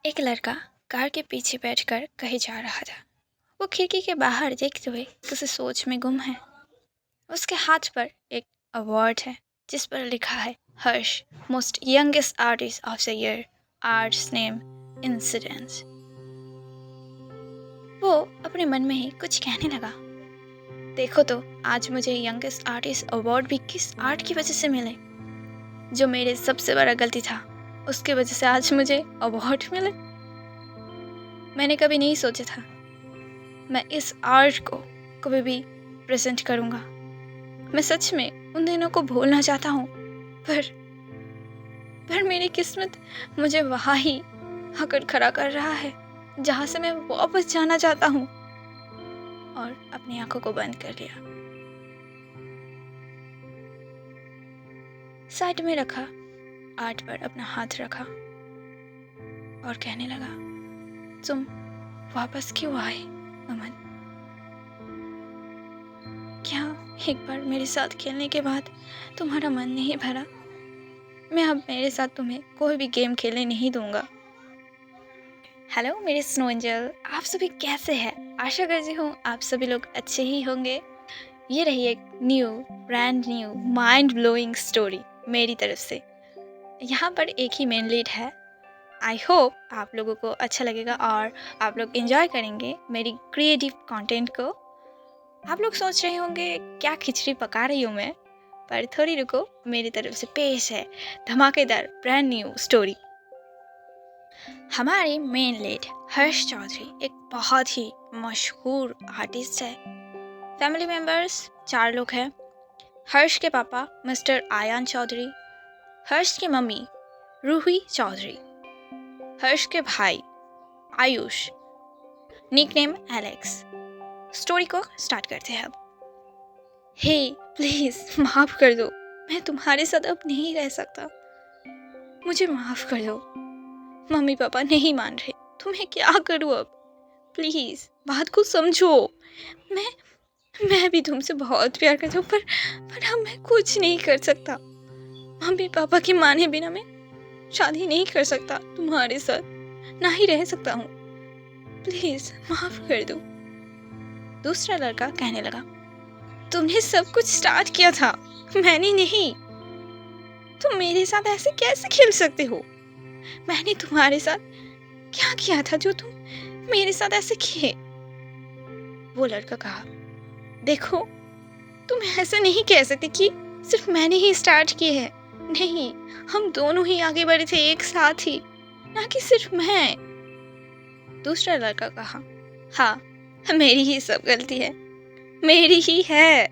एक लड़का कार के पीछे बैठकर कहीं जा रहा था। वो खिड़की के बाहर देखते हुए किसी सोच में गुम है। उसके हाथ पर एक अवार्ड है जिस पर लिखा है Harsh most youngest artist of the year, arts name incidents. वो अपने मन में ही कुछ कहने लगा, देखो तो आज मुझे यंगेस्ट आर्टिस्ट अवार्ड भी किस आर्ट की वजह से मिले। जो मेरे सबसे बड़ा गलती था उसकी वजह से आज मुझे अवार्ड मिले। मैंने कभी नहीं सोचा था मैं इस आर्ट को कभी भी प्रेजेंट करूँगा। मैं सच में उन दिनों को भूलना चाहता हूँ, पर मेरी किस्मत मुझे वहाँ ही आकर खड़ा कर रहा है जहाँ से मैं वापस जाना चाहता हूँ। और अपनी आंखों को बंद कर लिया, साइड में रखा, आर्ट पर अपना हाथ रखा और कहने लगा, तुम वापस क्यों आए अमन? क्या एक बार मेरे साथ खेलने के बाद तुम्हारा मन नहीं भरा? मैं अब मेरे साथ तुम्हें कोई भी गेम खेलने नहीं दूंगा। हेलो मेरे स्नो एंजल, आप सभी कैसे हैं? आशा करती हूँ आप सभी लोग अच्छे ही होंगे। ये रही एक brand new mind blowing story मेरी तरफ से। यहाँ पर एक ही मेन लीड है। आई होप आप लोगों को अच्छा लगेगा और आप लोग एंजॉय करेंगे मेरी क्रिएटिव कंटेंट को। आप लोग सोच रहे होंगे क्या खिचड़ी पका रही हूँ मैं, पर थोड़ी रुको, मेरी तरफ से पेश है धमाकेदार ब्रांड न्यू स्टोरी। हमारे मेन लीड हर्ष चौधरी एक बहुत ही मशहूर आर्टिस्ट है। फैमिली मेंबर्स 4 लोग हैं। हर्ष के पापा मिस्टर आयान चौधरी, हर्ष की मम्मी रूही चौधरी, हर्ष के भाई आयुष, निकनेम एलेक्स। स्टोरी को स्टार्ट करते हैं अब। हे प्लीज माफ कर दो, मैं तुम्हारे साथ अब नहीं रह सकता, मुझे माफ कर दो। मम्मी पापा नहीं मान रहे, तो मैं क्या करूँ अब? प्लीज बात को समझो। मैं भी तुमसे बहुत प्यार करता हूँ, पर अब मैं कुछ नहीं कर सकता। मम्मी पापा की माने बिना मैं शादी नहीं कर सकता, तुम्हारे साथ ना ही रह सकता हूँ। प्लीज माफ कर दो। दूसरा लड़का कहने लगा, तुमने सब कुछ स्टार्ट किया था, मैंने नहीं। तुम मेरे साथ ऐसे कैसे खेल सकते हो? मैंने तुम्हारे साथ क्या किया था जो तुम मेरे साथ ऐसे किए? वो लड़का कहा, देखो तुम ऐसा नहीं कह सकते कि सिर्फ मैंने ही स्टार्ट किए है। नहीं, हम दोनों ही आगे बढ़े थे एक साथ ही, ना कि सिर्फ मैं। दूसरा लड़का कहा, हाँ मेरी ही सब गलती है, मेरी ही है।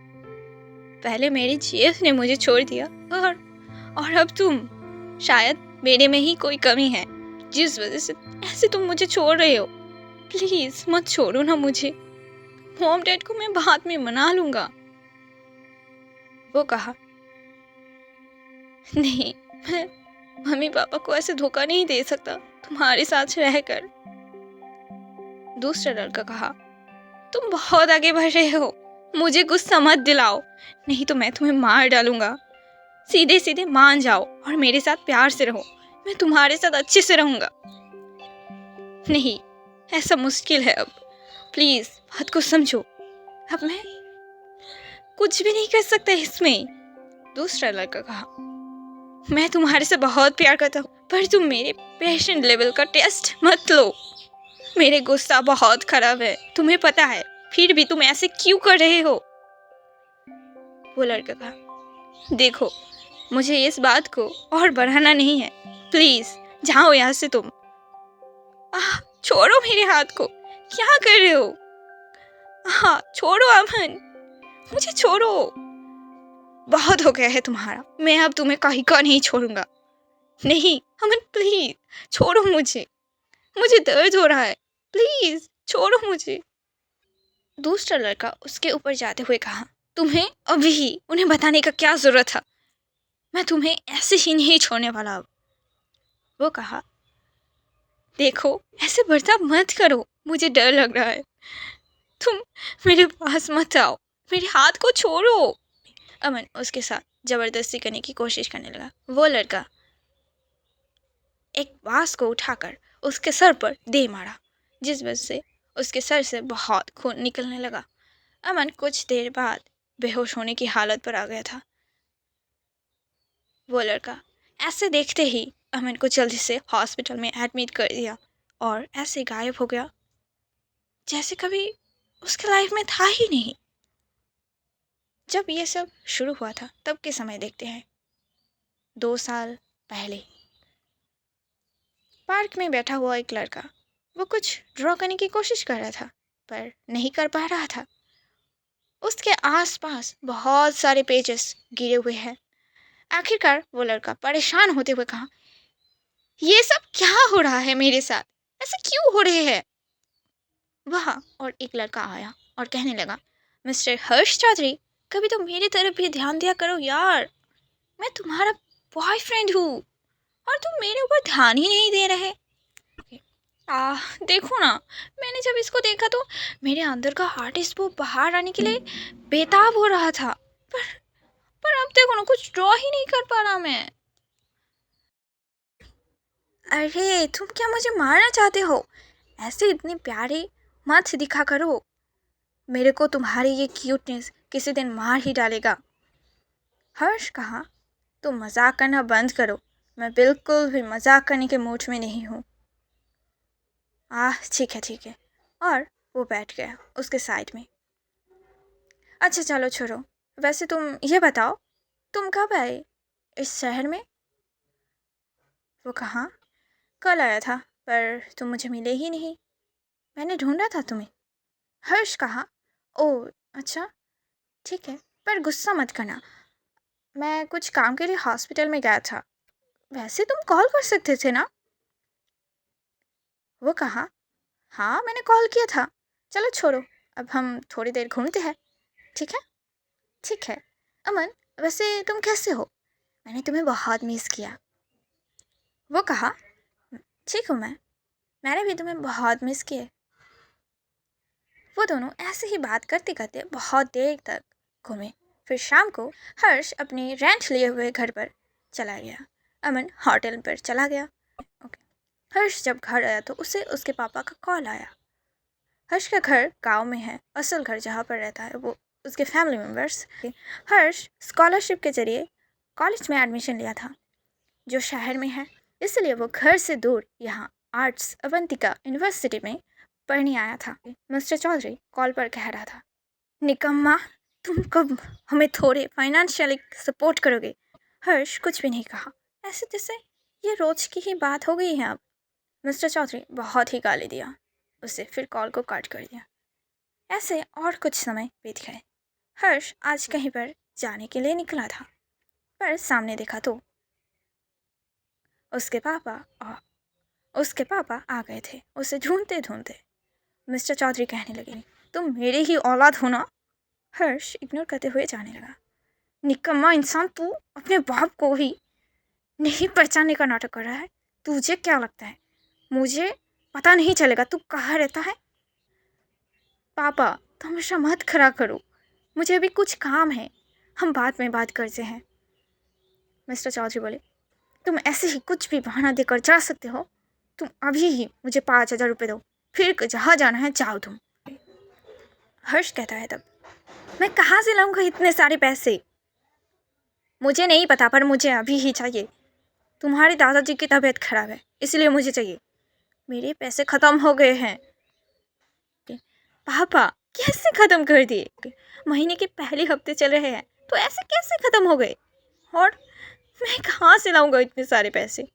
पहले मेरी जीएफ ने मुझे छोड़ दिया और अब तुम। शायद मेरे में ही कोई कमी है जिस वजह से ऐसे तुम मुझे छोड़ रहे हो। प्लीज मत छोड़ो ना मुझे, मॉम डैड को मैं बाद में मना लूंगा। वो कहा, नहीं, मैं मम्मी पापा को ऐसे धोखा नहीं दे सकता तुम्हारे साथ रहकर। दूसरा लड़का कहा, तुम बहुत आगे बढ़ रहे हो, मुझे गुस्सा मत दिलाओ, नहीं तो मैं तुम्हें मार डालूंगा। सीधे सीधे मान जाओ और मेरे साथ प्यार से रहो, मैं तुम्हारे साथ अच्छे से रहूंगा। नहीं, ऐसा मुश्किल है अब, प्लीज बात को समझो, अब मैं कुछ भी नहीं कर सकता इसमें। दूसरा लड़का कहा, मैं तुम्हारे से बहुत प्यार करता हूँ, पर तुम मेरे पेशेंट लेवल का टेस्ट मत लो। मेरे गुस्सा बहुत खराब है, तुम्हें पता है, फिर भी तुम ऐसे क्यों कर रहे हो? वो लड़का कहा, देखो मुझे इस बात को और बढ़ाना नहीं है, प्लीज जाओ यहाँ से तुम। छोड़ो मेरे हाथ को, क्या कर रहे हो? हाँ छोड़ो अमन, मुझे छोड़ो। बहुत हो गया है तुम्हारा, मैं अब तुम्हें कहीं का नहीं छोड़ूंगा। नहीं अमन प्लीज छोड़ो मुझे दर्द हो रहा है, प्लीज छोड़ो मुझे। दूसरा लड़का उसके ऊपर जाते हुए कहा, तुम्हें अभी ही उन्हें बताने का क्या जरूरत था? मैं तुम्हें ऐसे ही नहीं छोड़ने वाला अब। वो कहा, देखो ऐसे बर्ताव मत करो, मुझे डर लग रहा है, तुम मेरे पास मत आओ, मेरे हाथ को छोड़ो। अमन उसके साथ जबरदस्ती करने की कोशिश करने लगा। वो लड़का एक बांस को उठाकर उसके सर पर दे मारा, जिस वजह से उसके सर से बहुत खून निकलने लगा। अमन कुछ देर बाद बेहोश होने की हालत पर आ गया था। वो लड़का ऐसे देखते ही अमन को जल्दी से हॉस्पिटल में एडमिट कर दिया और ऐसे गायब हो गया जैसे कभी उसके लाइफ में था ही नहीं। जब ये सब शुरू हुआ था तब के समय देखते हैं, 2 साल पहले। पार्क में बैठा हुआ एक लड़का, वो कुछ ड्रॉ करने की कोशिश कर रहा था पर नहीं कर पा रहा था। उसके आसपास बहुत सारे पेजेस गिरे हुए हैं। आखिरकार वो लड़का परेशान होते हुए कहा, ये सब क्या हो रहा है मेरे साथ, ऐसे क्यों हो रहे हैं। वहाँ और एक लड़का आया और कहने लगा, मिस्टर हर्ष चौधरी, कभी तो मेरी तरफ भी ध्यान दिया करो यार, मैं तुम्हारा बॉयफ्रेंड हूँ और तुम मेरे ऊपर ध्यान ही नहीं दे रहे। देखो ना, मैंने जब इसको देखा तो मेरे अंदर का आर्टिस्ट वो बाहर आने के लिए बेताब हो रहा था, पर अब देखो ना, कुछ ड्रॉ ही नहीं कर पा रहा मैं। अरे तुम क्या मुझे मारना चाहते हो? ऐसे इतने प्यारे मत दिखा करो, मेरे को तुम्हारी ये क्यूटनेस किसी दिन मार ही डालेगा। हर्ष कहा, तुम मजाक करना बंद करो, मैं बिल्कुल भी मजाक करने के मूड में नहीं हूँ। ठीक है। और वो बैठ गया उसके साइड में। अच्छा चलो छोड़ो, वैसे तुम ये बताओ, तुम कब आए इस शहर में? वो कहा, कल आया था पर तुम मुझे मिले ही नहीं, मैंने ढूंढा था तुम्हें। हर्ष कहा, ओह अच्छा, ठीक है, पर गुस्सा मत करना, मैं कुछ काम के लिए हॉस्पिटल में गया था, वैसे तुम कॉल कर सकते थे ना। वो कहा, हाँ मैंने कॉल किया था, चलो छोड़ो, अब हम थोड़ी देर घूमते हैं, ठीक है? ठीक है। अमन, वैसे तुम कैसे हो, मैंने तुम्हें बहुत मिस किया। वो कहा, ठीक हूँ मैंने भी तुम्हें बहुत मिस किए। वो दोनों ऐसे ही बात करते करते बहुत देर तक घूमे। फिर शाम को हर्ष अपने रेंट लिए हुए घर पर चला गया, अमन होटल पर चला गया। ओके। हर्ष जब घर आया तो उसे उसके पापा का कॉल आया। हर्ष का घर गांव में है, असल घर जहाँ पर रहता है वो उसके फैमिली मेम्बर्स। हर्ष स्कॉलरशिप के जरिए कॉलेज में एडमिशन लिया था जो शहर में है, इसलिए वो घर से दूर यहाँ आर्ट्स अवंतिका यूनिवर्सिटी में पढ़ने आया था। मिस्टर चौधरी कॉल पर कह रहा था, निकम्मा, तुम कब हमें थोड़े फाइनेंशियली सपोर्ट करोगे? हर्ष कुछ भी नहीं कहा, ऐसे जैसे ये रोज की ही बात हो गई है अब। मिस्टर चौधरी बहुत ही गाली दिया उसे, फिर कॉल को काट कर दिया। ऐसे और कुछ समय बीत गए। हर्ष आज कहीं पर जाने के लिए निकला था, पर सामने देखा तो उसके पापा आ गए थे उसे ढूंढते ढूंढते। मिस्टर चौधरी कहने लगे, तुम मेरे ही औलाद हो ना? हर्ष इग्नोर करते हुए जाने लगा। निकम्मा इंसान, तू अपने बाप को ही नहीं पहचानने का नाटक कर रहा है। तुझे क्या लगता है मुझे पता नहीं चलेगा तू कहाँ रहता है? पापा तमाशा मत खड़ा करो, मुझे अभी कुछ काम है, हम बाद में बात करते हैं। मिस्टर चौधरी बोले, तुम ऐसे ही कुछ भी बहाना देकर जा सकते हो, तुम अभी ही मुझे 5,000 रुपये दो, फिर जहाँ जाना है जाओ तुम। हर्ष कहता है तब, मैं कहाँ से लाऊंगा इतने सारे पैसे? मुझे नहीं पता पर मुझे अभी ही चाहिए। तुम्हारे दादाजी की तबीयत खराब है इसलिए मुझे चाहिए, मेरे पैसे ख़त्म हो गए हैं। पापा कैसे ख़त्म कर दिए? महीने के पहले हफ्ते चल रहे हैं तो ऐसे कैसे ख़त्म हो गए? और मैं कहाँ से लाऊंगा इतने सारे पैसे?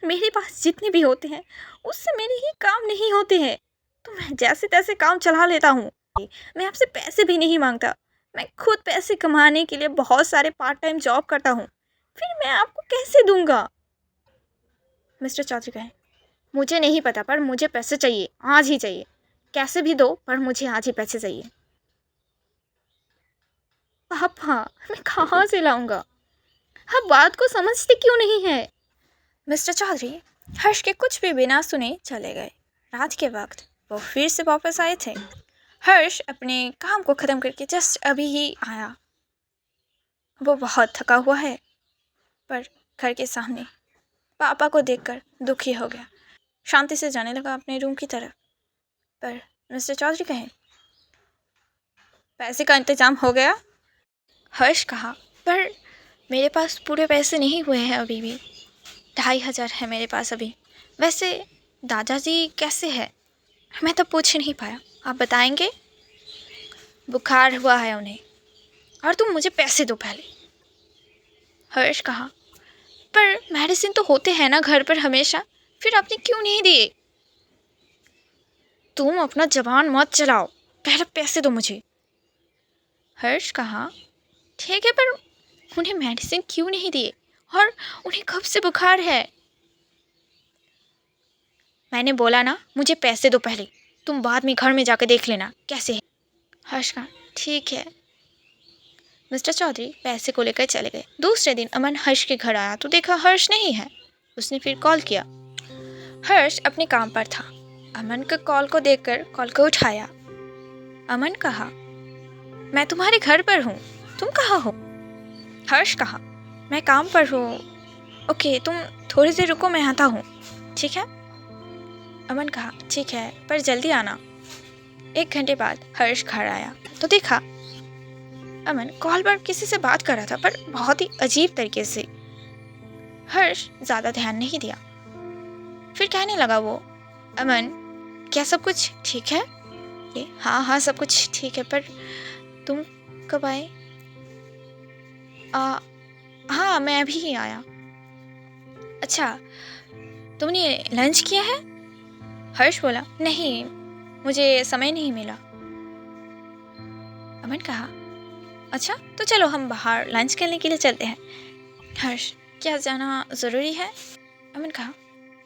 मेरे पास जितने भी होते हैं उससे मेरे ही काम नहीं होते हैं, तो मैं जैसे तैसे काम चला लेता हूँ। मैं आपसे पैसे भी नहीं मांगता, मैं खुद पैसे कमाने के लिए बहुत सारे पार्ट टाइम जॉब करता हूँ, फिर मैं आपको कैसे दूंगा? मिस्टर चौधरी कहें, मुझे नहीं पता पर मुझे पैसे चाहिए, आज ही चाहिए, कैसे भी दो पर मुझे आज ही पैसे चाहिए। पापा मैं कहाँ से लाऊंगा, आप बात को समझते क्यों नहीं है? मिस्टर चौधरी हर्ष के कुछ भी बिना सुने चले गए। रात के वक्त वो फिर से वापस आए थे। हर्ष अपने काम को ख़त्म करके जस्ट अभी ही आया। वो बहुत थका हुआ है पर घर के सामने पापा को देखकर दुखी हो गया। शांति से जाने लगा अपने रूम की तरफ। पर मिस्टर चौधरी कहे, पैसे का इंतजाम हो गया? हर्ष कहा, पर मेरे पास पूरे पैसे नहीं हुए हैं अभी भी। 2,500 है मेरे पास अभी। वैसे दादाजी कैसे है? मैं तो पूछ नहीं पाया, आप बताएंगे? बुखार हुआ है उन्हें, और तुम मुझे पैसे दो पहले। हर्ष कहा, पर मेडिसिन तो होते हैं ना घर पर हमेशा, फिर आपने क्यों नहीं दिए? तुम अपना जबान मत चलाओ, पहले पैसे दो मुझे। हर्ष कहा, ठीक है, पर उन्हें मेडिसिन क्यों नहीं दिए, और उन्हें कब से बुखार है? मैंने बोला ना, मुझे पैसे दो पहले, तुम बाद में घर में जाकर देख लेना कैसे है। हर्ष कहा, ठीक है। मिस्टर चौधरी पैसे को लेकर चले गए। दूसरे दिन अमन हर्ष के घर आया तो देखा हर्ष नहीं है। उसने फिर कॉल किया। हर्ष अपने काम पर था। अमन के कॉल को देखकर कॉल को उठाया। अमन कहा, मैं तुम्हारे घर पर हूँ, तुम कहाँ हो? हर्ष कहा, मैं काम पर हूँ। ओके, तुम थोड़ी देर रुको, मैं आता हूँ, ठीक है? अमन कहा, ठीक है, पर जल्दी आना। 1 घंटे बाद हर्ष घर आया तो देखा अमन कॉल पर किसी से बात कर रहा था, पर बहुत ही अजीब तरीके से। हर्ष ज्यादा ध्यान नहीं दिया। फिर कहने लगा वो, अमन क्या सब कुछ ठीक है? हाँ हाँ, सब कुछ ठीक है, पर तुम कब आए? हाँ, मैं अभी ही आया। अच्छा, तुमने लंच किया है? हर्ष बोला, नहीं, मुझे समय नहीं मिला। अमन कहा, अच्छा, तो चलो हम बाहर लंच करने के लिए चलते हैं। हर्ष, क्या जाना ज़रूरी है? अमन कहा,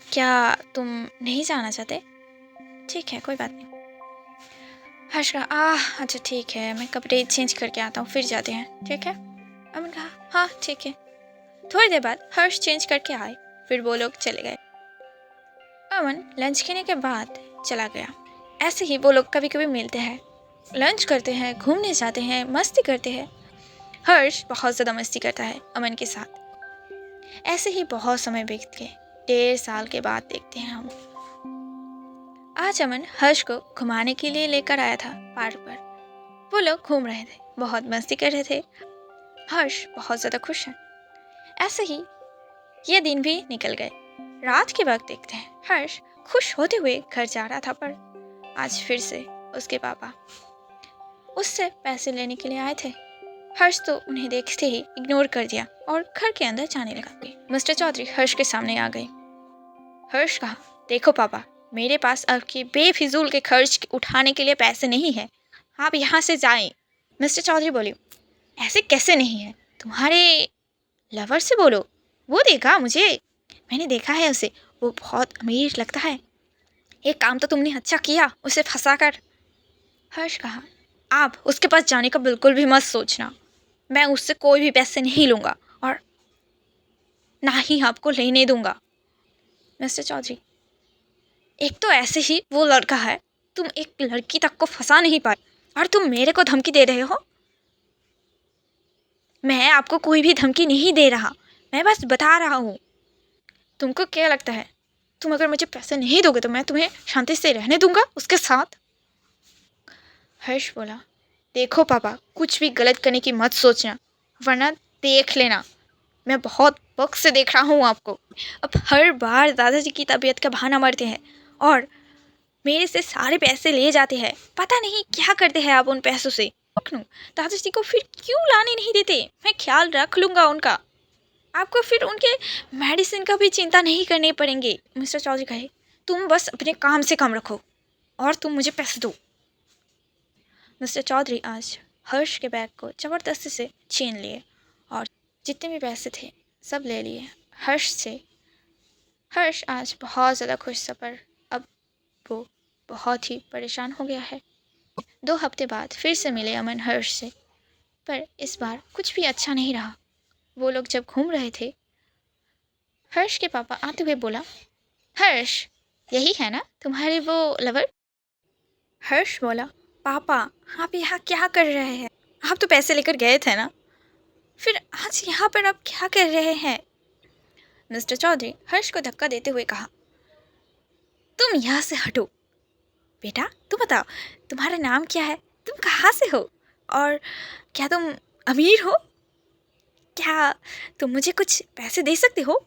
क्या तुम नहीं जाना चाहते? ठीक है, कोई बात नहीं। हर्ष कहा, अच्छा ठीक है, मैं कपड़े चेंज करके आता हूँ, फिर जाते हैं, ठीक है? अमन कहा, हाँ ठीक है। थोड़ी देर बाद हर्ष चेंज करके आए, फिर वो लोग चले गए। अमन लंच करने के बाद चला गया। ऐसे ही वो लोग कभी कभी मिलते हैं, लंच करते हैं, घूमने जाते हैं, मस्ती करते हैं। हर्ष बहुत ज़्यादा मस्ती करता है अमन के साथ। ऐसे ही बहुत समय बीत गए। 1.5 साल के बाद देखते हैं हम। आज अमन हर्ष को घुमाने के लिए लेकर आया था पार्क पर। वो लोग घूम रहे थे, बहुत मस्ती कर रहे थे। हर्ष बहुत ज़्यादा खुश है। ऐसे ही ये दिन भी निकल गए। रात के वक्त देखते हैं हर्ष खुश होते हुए घर जा रहा था, पर आज फिर से उसके पापा उससे पैसे लेने के लिए आए थे। हर्ष तो उन्हें देखते ही इग्नोर कर दिया और घर के अंदर जाने लगा। मिस्टर चौधरी हर्ष के सामने आ गए। हर्ष कहा, देखो पापा, मेरे पास आपके बेफिजूल के खर्च उठाने के लिए पैसे नहीं है, आप यहाँ से जाएं। मिस्टर चौधरी बोले, ऐसे कैसे नहीं है? तुम्हारे लवर से बोलो, वो देखा मुझे, मैंने देखा है उसे, वो बहुत अमीर लगता है। एक काम तो तुमने अच्छा किया उसे फंसा कर। हर्ष कहा, आप उसके पास जाने का बिल्कुल भी मत सोचना, मैं उससे कोई भी पैसे नहीं लूँगा और ना ही आपको लेने दूंगा। मिस्टर चौधरी, एक तो ऐसे ही वो लड़का है, तुम एक लड़की तक को फंसा नहीं पाए और तुम मेरे को धमकी दे रहे हो। मैं आपको कोई भी धमकी नहीं दे रहा, मैं बस बता रहा हूँ। तुमको क्या लगता है, तुम अगर मुझे पैसे नहीं दोगे तो मैं तुम्हें शांति से रहने दूंगा उसके साथ? हर्ष बोला, देखो पापा, कुछ भी गलत करने की मत सोचना, वरना देख लेना, मैं बहुत वक्त से देख रहा हूँ आपको। अब हर बार दादाजी की तबीयत का बहाना मारते हैं और मेरे से सारे पैसे ले जाते हैं। पता नहीं क्या करते हैं आप उन पैसों से। दादाजी को फिर क्यों लाने नहीं देते? मैं ख्याल रख लूँगा उनका। आपको फिर उनके मेडिसिन का भी चिंता नहीं करनी पड़ेंगे। मिस्टर चौधरी कहे, तुम बस अपने काम से काम रखो और तुम मुझे पैसे दो। मिस्टर चौधरी आज हर्ष के बैग को ज़बरदस्ती से छीन लिए और जितने भी पैसे थे सब ले लिए हर्ष से। हर्ष आज बहुत ज़्यादा खुश था, पर अब वो बहुत ही परेशान हो गया है। 2 हफ्ते बाद फिर से मिले अमन हर्ष से, पर इस बार कुछ भी अच्छा नहीं रहा। वो लोग जब घूम रहे थे, हर्ष के पापा आते हुए बोला, हर्ष, यही है ना तुम्हारे वो लवर? हर्ष बोला, पापा आप यहाँ क्या कर रहे हैं? आप तो पैसे लेकर गए थे ना, फिर आज यहाँ पर आप क्या कर रहे हैं? मिस्टर चौधरी हर्ष को धक्का देते हुए कहा, तुम यहाँ से हटो। बेटा तुम बताओ, तुम्हारा नाम क्या है, तुम कहाँ से हो, और क्या तुम अमीर हो? क्या तुम मुझे कुछ पैसे दे सकते हो?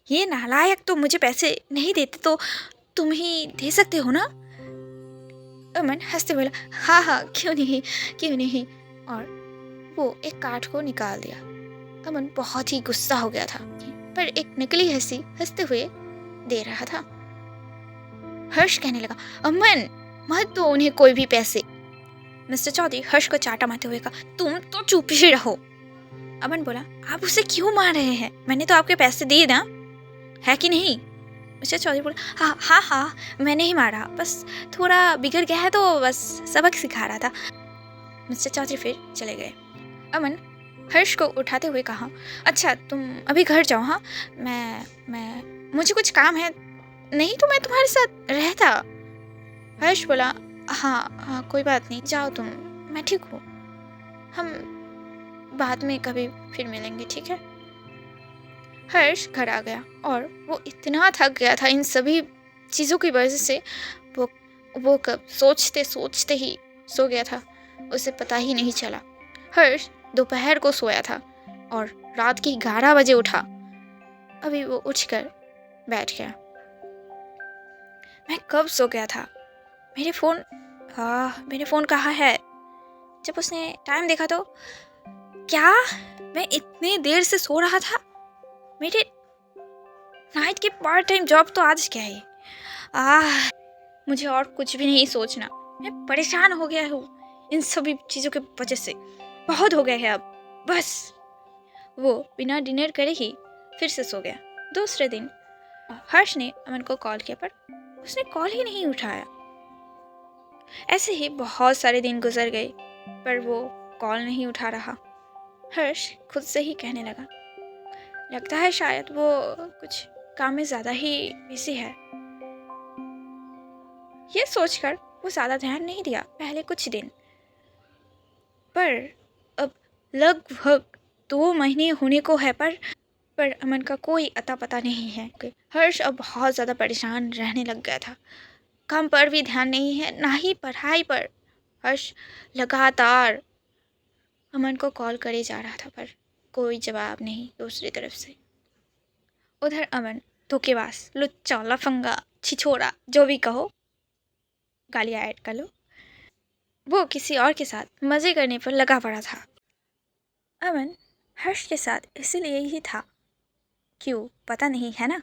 ये नालायक तो मुझे पैसे नहीं देते, तो तुम ही दे सकते हो ना? अमन हंसते बोला, हाँ हाँ क्यों नहीं, क्यों नहीं। और वो एक कार्ड को निकाल दिया। अमन बहुत ही गुस्सा हो गया था, पर एक नकली हंसी हंसते हुए दे रहा था। हर्ष कहने लगा, अमन मत दो उन्हें कोई भी पैसे। मिस्टर चौधरी हर्ष को चाटा मारते हुए कहा, तुम तो चुप ही रहो। अमन बोला, आप उसे क्यों मार रहे हैं, मैंने तो आपके पैसे दिए ना, है कि नहीं? मिस्टर चौधरी बोला, हाँ हाँ हाँ मैंने ही मारा, बस थोड़ा बिगड़ गया है तो बस सबक सिखा रहा था। मिस्टर चौधरी फिर चले गए। अमन हर्ष को उठाते हुए कहा, अच्छा तुम अभी घर जाओ, हाँ मैं मुझे कुछ काम है, नहीं तो मैं तुम्हारे साथ रहता। हर्ष बोला, हाँ हाँ कोई बात नहीं, जाओ तुम, मैं ठीक हूँ, हम बाद में कभी फिर मिलेंगे, ठीक है? हर्ष घर आ गया और वो इतना थक गया था इन सभी चीज़ों की वजह से, वो कब सोचते सोचते ही सो गया था, उसे पता ही नहीं चला। हर्ष दोपहर को सोया था और रात के 11 बजे उठा। अभी वो उठकर बैठ गया। मैं कब सो गया था, मेरे फ़ोन कहाँ है? जब उसने टाइम देखा तो क्या मैं इतनी देर से सो रहा था? मेरे नाइट की पार्ट टाइम जॉब तो आज क्या है? मुझे और कुछ भी नहीं सोचना, मैं परेशान हो गया हूँ इन सभी चीज़ों की वजह से, बहुत हो गया है अब, बस। वो बिना डिनर करे ही फिर से सो गया। दूसरे दिन हर्ष ने अमन को कॉल किया, पर उसने कॉल ही नहीं उठाया। ऐसे ही बहुत सारे दिन गुजर गए, पर वो कॉल नहीं उठा रहा। हर्ष खुद से ही कहने लगा, लगता है शायद वो कुछ काम में ज़्यादा ही बिजी है। ये सोचकर वो ज़्यादा ध्यान नहीं दिया पहले कुछ दिन, पर अब लगभग 2 महीने होने को है, पर अमन का कोई अता पता नहीं है। हर्ष अब बहुत ज़्यादा परेशान रहने लग गया था। काम पर भी ध्यान नहीं है, ना ही पढ़ाई पर। हर्ष लगातार अमन को कॉल करे जा रहा था, पर कोई जवाब नहीं दूसरी तरफ से। उधर अमन धोखेबाज, लुच्चा, लफंगा, छिछोरा, जो भी कहो, गालियाँ ऐड कर लो, वो किसी और के साथ मज़े करने पर लगा पड़ा था। अमन हर्ष के साथ इसीलिए ही था, क्यों पता नहीं है ना?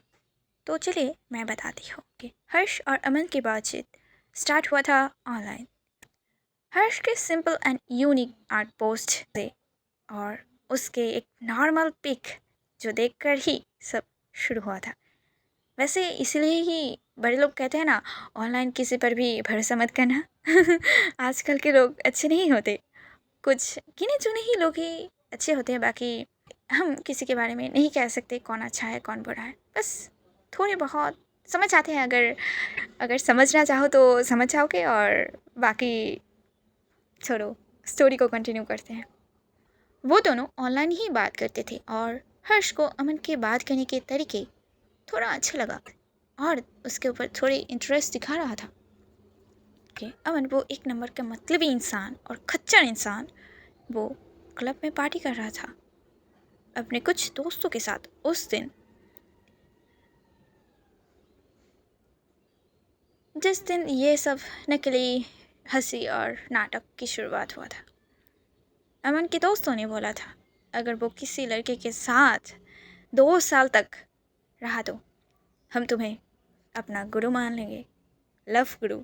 तो चलिए मैं बताती हूँ कि हर्ष और अमन की बातचीत स्टार्ट हुआ था ऑनलाइन। हर्ष के simple and unique art post से और उसके एक नॉर्मल पिक जो देखकर ही सब शुरू हुआ था। वैसे इसलिए ही बड़े लोग कहते हैं ना, ऑनलाइन किसी पर भी भरोसा मत करना। आजकल के लोग अच्छे नहीं होते, कुछ गिने चुने ही लोग ही अच्छे होते हैं, बाकी हम किसी के बारे में नहीं कह सकते कौन अच्छा है कौन बुरा है। बस थोड़े बहुत समझ आते हैं, अगर समझना चाहो तो समझ जाओगे, और बाकी छोड़ो, स्टोरी को कंटिन्यू करते हैं। वो दोनों ऑनलाइन ही बात करते थे और हर्ष को अमन के बात करने के तरीके थोड़ा अच्छा लगा और उसके ऊपर थोड़ी इंटरेस्ट दिखा रहा था कि अमन वो एक नंबर का मतलबी इंसान और खच्चर इंसान, वो क्लब में पार्टी कर रहा था अपने कुछ दोस्तों के साथ उस दिन, जिस दिन ये सब नकली हंसी और नाटक की शुरुआत हुआ था। अमन के दोस्तों ने बोला था, अगर वो किसी लड़के के साथ 2 साल तक रहा तो हम तुम्हें अपना गुरु मान लेंगे, लव गुरु।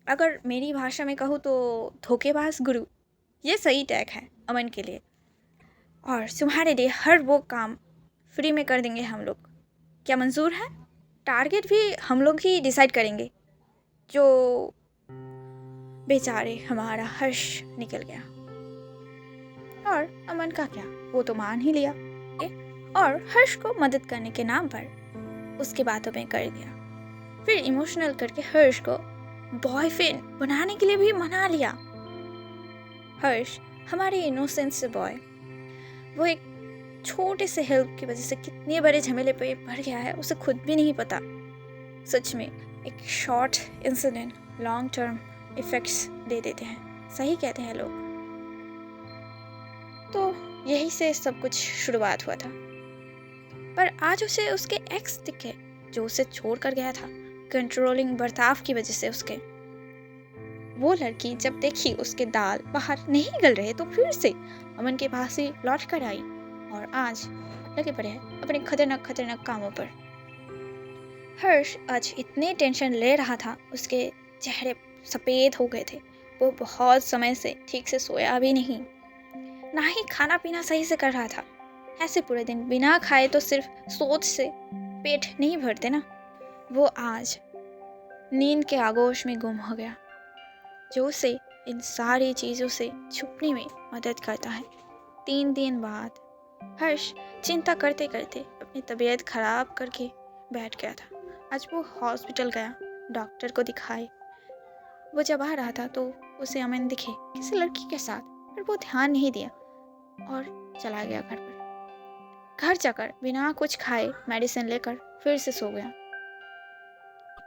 अगर मेरी भाषा में कहूँ तो धोखेबाज गुरु, ये सही टैग है अमन के लिए। और तुम्हारे लिए हर वो काम फ्री में कर देंगे हम लोग, क्या मंजूर है? टारगेट भी हम लोग ही डिसाइड करेंगे। जो बेचारे हमारा हर्ष निकल गया, और अमन का क्या, वो तो मान ही लिया और हर्ष को मदद करने के नाम पर उसकी बातों में कर दिया। फिर इमोशनल करके हर्ष को बॉयफ्रेंड बनाने के लिए भी मना लिया। हर्ष हमारे इनोसेंस से बॉय, वो एक छोटे से हेल्प की वजह से कितने बड़े झमेले पे पड़ गया है उसे खुद भी नहीं पता। सच में एक short incident long term effects दे देते हैं, सही कहते हैं लोग। तो यही से सब कुछ शुरुआत हुआ था। पर आज उसे उसके एक्स दिखे, जो उसे छोड़ कर गया था कंट्रोलिंग बर्ताव की वजह से उसके। वो लड़की जब देखी उसके दाल बाहर नहीं गल रहे तो फिर से अमन के पास ही लौट कर आई और आज लगे पड़े हैं अपने खतरनाक खतरनाक कामों पर। हर्ष आज इतने टेंशन ले रहा था, उसके चेहरे सफ़ेद हो गए थे। वो बहुत समय से ठीक से सोया भी नहीं, ना ही खाना पीना सही से कर रहा था। ऐसे पूरे दिन बिना खाए तो सिर्फ सोच से पेट नहीं भरते ना। वो आज नींद के आगोश में गुम हो गया, जो उसे इन सारी चीज़ों से छुपने में मदद करता है। 3 दिन बाद हर्ष चिंता करते करते अपनी तबीयत खराब करके बैठ गया था। आज वो हॉस्पिटल गया, डॉक्टर को दिखाए। वो जब आ रहा था तो उसे अमन दिखे किसी लड़की के साथ, पर वो ध्यान नहीं दिया और चला गया घर पर। घर जाकर बिना कुछ खाए मेडिसिन लेकर फिर से सो गया।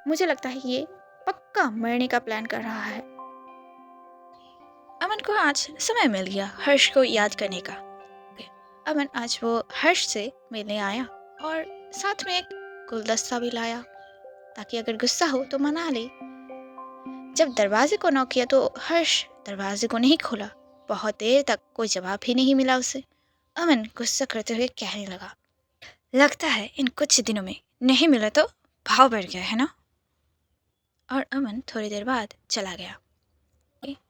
मुझे लगता है ये पक्का मरने का प्लान कर रहा है। अमन को आज समय मिल गया हर्ष को याद करने का। अमन आज वो हर्ष से मिलने आया और साथ में एक गुलदस्ता भी लाया, ताकि अगर गुस्सा हो तो मना ले। जब दरवाजे को नॉक किया तो हर्ष दरवाजे को नहीं खोला। बहुत देर तक कोई जवाब ही नहीं मिला उसे। अमन गुस्सा करते हुए कहने लगा, लगता है इन कुछ दिनों में नहीं मिला तो भाव बढ़ गया है ना। और अमन थोड़ी देर बाद चला गया।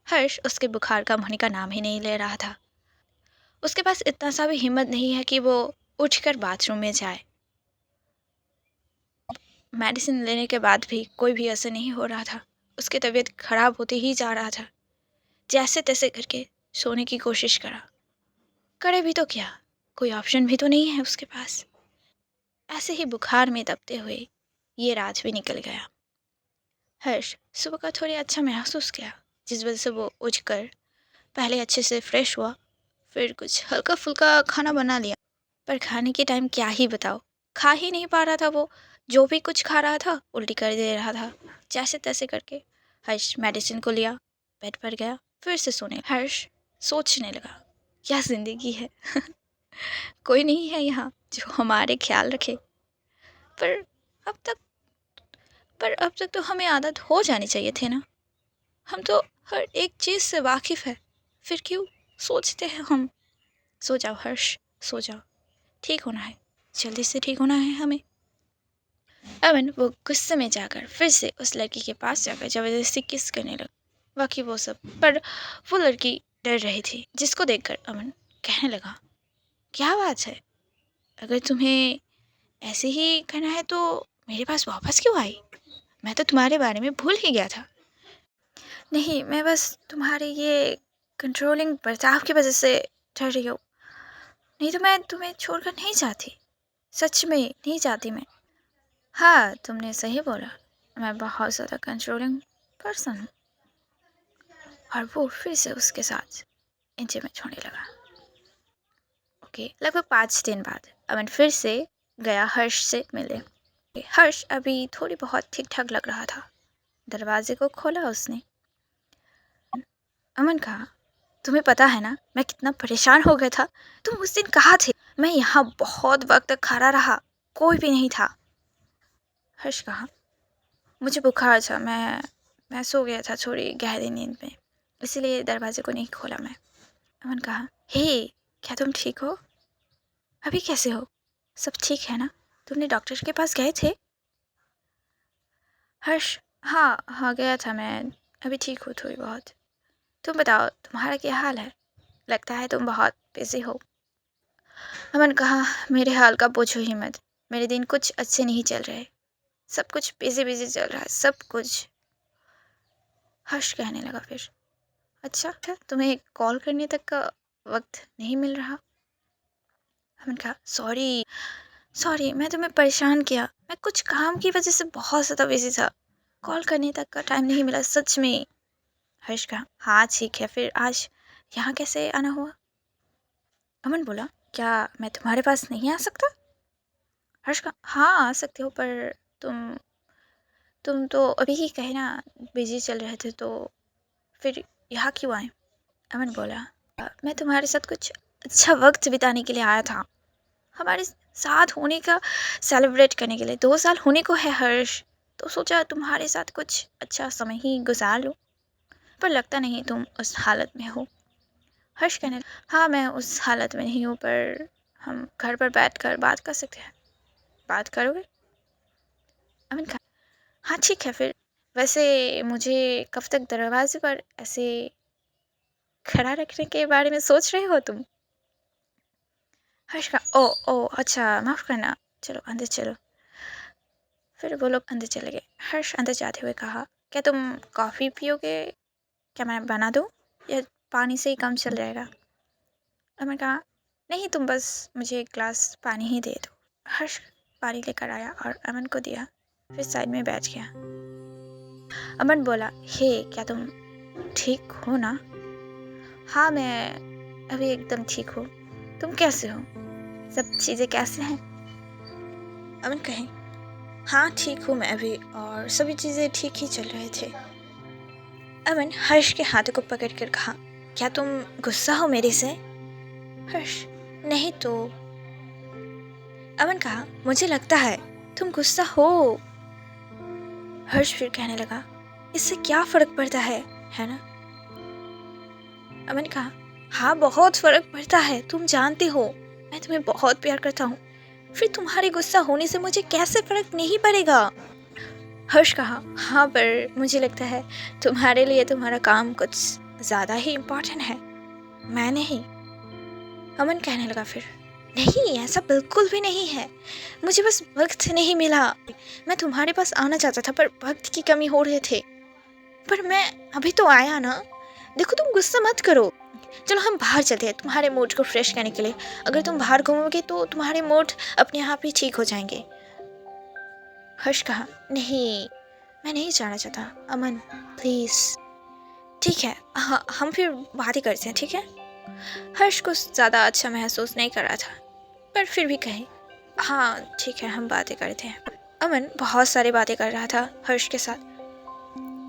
हर्ष उसके बुखार कम होने का नाम ही नहीं ले रहा था। उसके पास इतना सा भी हिम्मत नहीं है कि वो उठकर बाथरूम में जाए। मेडिसिन लेने के बाद भी कोई भी असर नहीं हो रहा था। उसकी तबीयत खराब होती ही जा रहा था। जैसे तैसे करके सोने की कोशिश करा, करे भी तो क्या, कोई ऑप्शन भी तो नहीं है उसके पास। ऐसे ही बुखार में दबते हुए ये रात भी निकल गया। हर्ष सुबह का थोड़ी अच्छा महसूस किया, जिस वजह से वो उठकर पहले अच्छे से फ्रेश हुआ, फिर कुछ हल्का फुल्का खाना बना लिया। पर खाने के टाइम क्या ही बताओ, खा ही नहीं पा रहा था वो। जो भी कुछ खा रहा था उल्टी कर दे रहा था। जैसे तैसे करके हर्ष मेडिसिन को लिया, बेड पर गया, फिर से सोने। हर्ष सोचने लगा, क्या जिंदगी है। कोई नहीं है यहाँ जो हमारे ख्याल रखे। पर अब तक अब तक तो हमें आदत हो जानी चाहिए थी ना। हम तो हर एक चीज़ से वाकिफ़ है, फिर क्यों सोचते हैं हम। सो जाओ हर्ष, सो जाओ, ठीक होना है, जल्दी से ठीक होना है हमें। अमन वो गुस्से में जाकर फिर से उस लड़की के पास जाकर ज़बरदस्ती किस करने लगा। बाकी वो सब, पर वो लड़की डर रही थी, जिसको देखकर अमन कहने लगा, क्या बात है, अगर तुम्हें ऐसे ही करना है तो मेरे पास वापस क्यों आई। मैं तो तुम्हारे बारे में भूल ही गया था। नहीं, मैं बस तुम्हारे ये कंट्रोलिंग बर्ताव की वजह से डर रही हूँ, नहीं तो मैं तुम्हें छोड़कर नहीं जाती। सच में नहीं जाती मैं। हाँ, तुमने सही बोला, मैं बहुत ज़्यादा कंट्रोलिंग पर्सन हूँ। और वो फिर से उसके साथ इंटीमेट होने लगा। ओके, लगभग 5 दिन बाद अमन फिर से गया हर्ष से मिले। हर्ष अभी थोड़ी बहुत ठीक ठाक लग रहा था। दरवाजे को खोला उसने। अमन कहा, तुम्हें पता है ना मैं कितना परेशान हो गया था। तुम उस दिन कहाँ थे। मैं यहाँ बहुत वक्त तक खड़ा रहा, कोई भी नहीं था। हर्ष कहा, मुझे बुखार था, मैं सो गया था थोड़ी गहरी नींद में, इसीलिए दरवाजे को नहीं खोला मैं। अमन कहा, हे, क्या तुम ठीक हो। अभी कैसे हो, सब ठीक है ना। तुमने डॉक्टर के पास गए थे। हर्ष, हाँ हाँ गया था मैं, अभी ठीक हूँ थोड़ी बहुत। तुम बताओ तुम्हारा क्या हाल है, लगता है तुम बहुत बिजी हो। अमन कहा, मेरे हाल का पूछो ही मत, मेरे दिन कुछ अच्छे नहीं चल रहे, सब कुछ बिजी बिजी चल रहा है सब कुछ। हर्ष कहने लगा फिर, अच्छा तुम्हें कॉल करने तक का वक्त नहीं मिल रहा। अमन कहा, सॉरी सॉरी, मैं तुम्हें परेशान किया, मैं कुछ काम की वजह से बहुत ज़्यादा बिजी था, कॉल करने तक का टाइम नहीं मिला सच में। हर्ष कहा, हाँ ठीक है, फिर आज यहाँ कैसे आना हुआ। अमन बोला, क्या मैं तुम्हारे पास नहीं आ सकता। हर्ष कहा, हाँ आ सकते हो, पर तुम तुम तो अभी ही कहे ना बिजी चल रहे थे, तो फिर यहाँ क्यों आए? अमन बोला, मैं तुम्हारे साथ कुछ अच्छा वक्त बिताने के लिए आया था, हमारे साथ होने का सेलिब्रेट करने के लिए। 2 साल होने को है हर्ष, तो सोचा तुम्हारे साथ कुछ अच्छा समय ही गुजार लूँ, पर लगता नहीं तुम उस हालत में हो। हर्ष कहने लगा, हाँ मैं उस हालत में नहीं हूँ, पर हम घर पर बैठकर बात कर सकते हैं। बात करोगे? अमन कहा, हाँ ठीक है फिर। वैसे मुझे कब तक दरवाजे पर ऐसे खड़ा रखने के बारे में सोच रहे हो तुम? हर्ष का, ओ ओ अच्छा माफ़ करना, चलो अंदर चलो। फिर वो लोग अंदर चले गए। हर्ष अंदर जाते हुए कहा, क्या तुम कॉफ़ी पियोगे? क्या मैं बना दूँ, या पानी से ही काम चल जाएगा? अमन कहा, नहीं तुम बस मुझे एक ग्लास पानी ही दे दो। हर्ष पानी लेकर आया और अमन को दिया, फिर साइड में बैठ गया। अमन बोला, हे क्या तुम ठीक हो ना? हाँ मैं अभी एकदम ठीक हूँ। तुम कैसे हो? सब चीज़ें कैसे हैं? अमन कहे, हाँ ठीक हूँ मैं अभी, और सभी चीज़ें ठीक ही चल रहे थे। अमन हर्ष के हाथों को पकड़कर कहा, क्या तुम गुस्सा हो मेरे से? हर्ष, नहीं तो। अमन कहा, मुझे लगता है तुम गुस्सा हो। हर्ष फिर कहने लगा, इससे क्या फर्क पड़ता है ना? अमन कहा, हाँ बहुत फर्क पड़ता है, तुम जानते हो मैं तुम्हें बहुत प्यार करता हूँ, फिर तुम्हारे गुस्सा होने से मुझे कैसे फर्क नहीं पड़ेगा? हर्ष कहा, हाँ पर मुझे लगता है तुम्हारे लिए तुम्हारा काम कुछ ज़्यादा ही इम्पोर्टेंट है, मैं नहीं। अमन कहने लगा फिर, नहीं ऐसा बिल्कुल भी नहीं है, मुझे बस वक्त नहीं मिला। मैं तुम्हारे पास आना चाहता था पर वक्त की कमी हो रही थी, पर मैं अभी तो आया ना। देखो तुम गुस्सा मत करो, चलो हम बाहर चलते हैं तुम्हारे मूड को फ्रेश करने के लिए। अगर तुम बाहर घूमोगे तो तुम्हारे मूड अपने आप ही ठीक हो जाएंगे। हर्ष कहा, नहीं मैं नहीं जाना चाहता। अमन प्लीज़। ठीक है, हाँ हम फिर बात ही करते हैं, ठीक है? हर्ष को ज़्यादा अच्छा महसूस नहीं कर रहा था, पर फिर भी कहे, हाँ ठीक है हम बातें करते हैं। अमन बहुत सारी बातें कर रहा था हर्ष के साथ,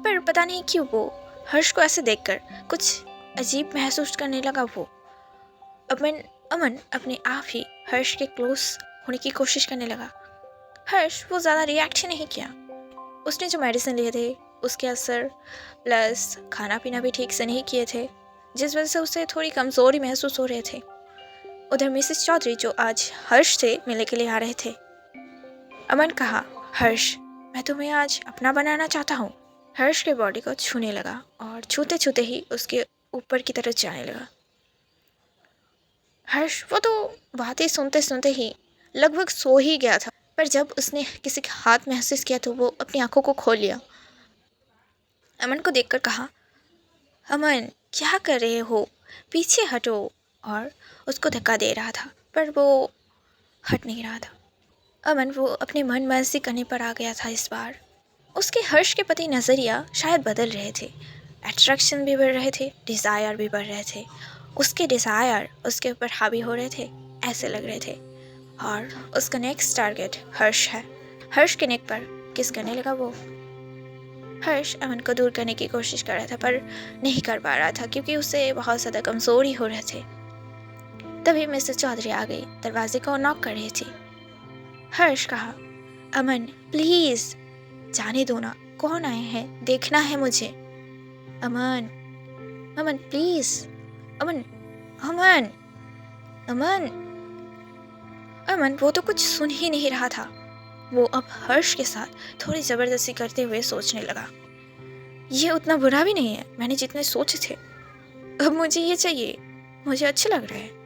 पर पता नहीं क्यों वो हर्ष को ऐसे देखकर कुछ अजीब महसूस करने लगा। वो अमन अमन अपने आप ही हर्ष के क्लोज होने की कोशिश करने लगा। हर्ष वो ज़्यादा रिएक्ट ही नहीं किया। उसने जो मेडिसिन लिए थे उसके असर प्लस खाना पीना भी ठीक से नहीं किए थे, जिस वजह से उसे थोड़ी कमज़ोरी महसूस हो रहे थे। उधर मिसेस चौधरी जो आज हर्ष से मिलने के लिए आ रहे थे। अमन कहा, हर्ष मैं तुम्हें आज अपना बनाना चाहता हूँ। हर्ष के बॉडी को छूने लगा और छूते छूते ही उसके ऊपर की तरफ जाने लगा। हर्ष वो तो बातें सुनते सुनते ही लगभग सो ही गया था, पर जब उसने किसी का हाथ महसूस किया तो वो अपनी आंखों को खोल लिया। अमन को देखकर कहा, अमन क्या कर रहे हो, पीछे हटो। और उसको धक्का दे रहा था पर वो हट नहीं रहा था। अमन वो अपने मन मर्जी करने पर आ गया था। इस बार उसके हर्ष के प्रति नज़रिया शायद बदल रहे थे, अट्रैक्शन भी बढ़ रहे थे, डिज़ायर भी बढ़ रहे थे। उसके डिज़ायर उसके ऊपर हावी हो रहे थे ऐसे लग रहे थे, और उसका नेक्स्ट टारगेट हर्ष है। हर्ष के नेक पर किस करने लगा वो। हर्ष अमन को दूर करने की कोशिश कर रहा था पर नहीं कर पा रहा था क्योंकि उसे बहुत ज़्यादा कमज़ोरी हो रहे थे। तभी मिसेस चौधरी आ गई, दरवाजे को नॉक कर रही थी। हर्ष कहा, अमन प्लीज़ जाने दो ना, कौन आए हैं, देखना है मुझे। अमन अमन प्लीज़। अमन अमन अमन अमन वो तो कुछ सुन ही नहीं रहा था। वो अब हर्ष के साथ थोड़ी ज़बरदस्ती करते हुए सोचने लगा, ये उतना बुरा भी नहीं है मैंने जितने सोचे थे। अब मुझे ये चाहिए, मुझे अच्छा लग रहा है।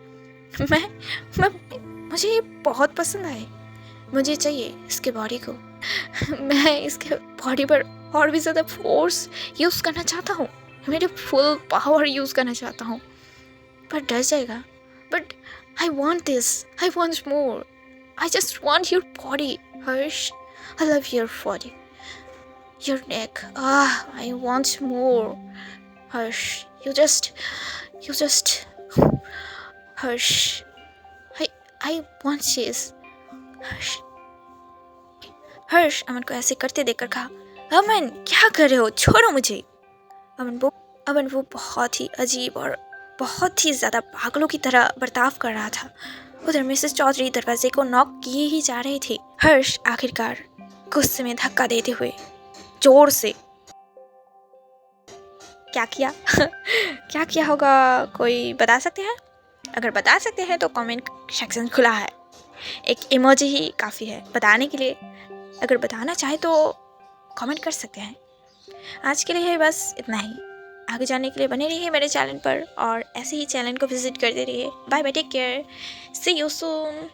मैं मुझे ये बहुत पसंद आए, मुझे चाहिए इसके बॉडी को। मैं इसके बॉडी पर और भी ज़्यादा फोर्स यूज़ करना चाहता हूँ, मेरे फुल पावर यूज़ करना चाहता हूँ, पर डर जाएगा। But I want this, I want more, I just want your body Harsh, I love your body, your neck, I want more Harsh, you just Harsh, I want this हर्ष। हर्ष अमन को ऐसे करते देखकर कहा, अमन क्या कर रहे हो, छोड़ो मुझे। अमन वो बहुत ही अजीब और बहुत ही ज़्यादा पागलों की तरह बर्ताव कर रहा था। उधर मिसेस चौधरी दरवाजे को नॉक किए ही जा रहे थे। हर्ष आखिरकार गुस्से में धक्का देते हुए जोर से क्या किया क्या किया होगा, कोई बता सकते हैं? अगर बता सकते हैं तो कमेंट सेक्शन खुला है, एक इमोजी ही काफ़ी है बताने के लिए। अगर बताना चाहे तो कमेंट कर सकते हैं। आज के लिए है बस इतना ही। आगे जाने के लिए बने रहिए मेरे चैनल पर और ऐसे ही चैनल को विजिट करते रहिए। Bye bye, take care, see you soon.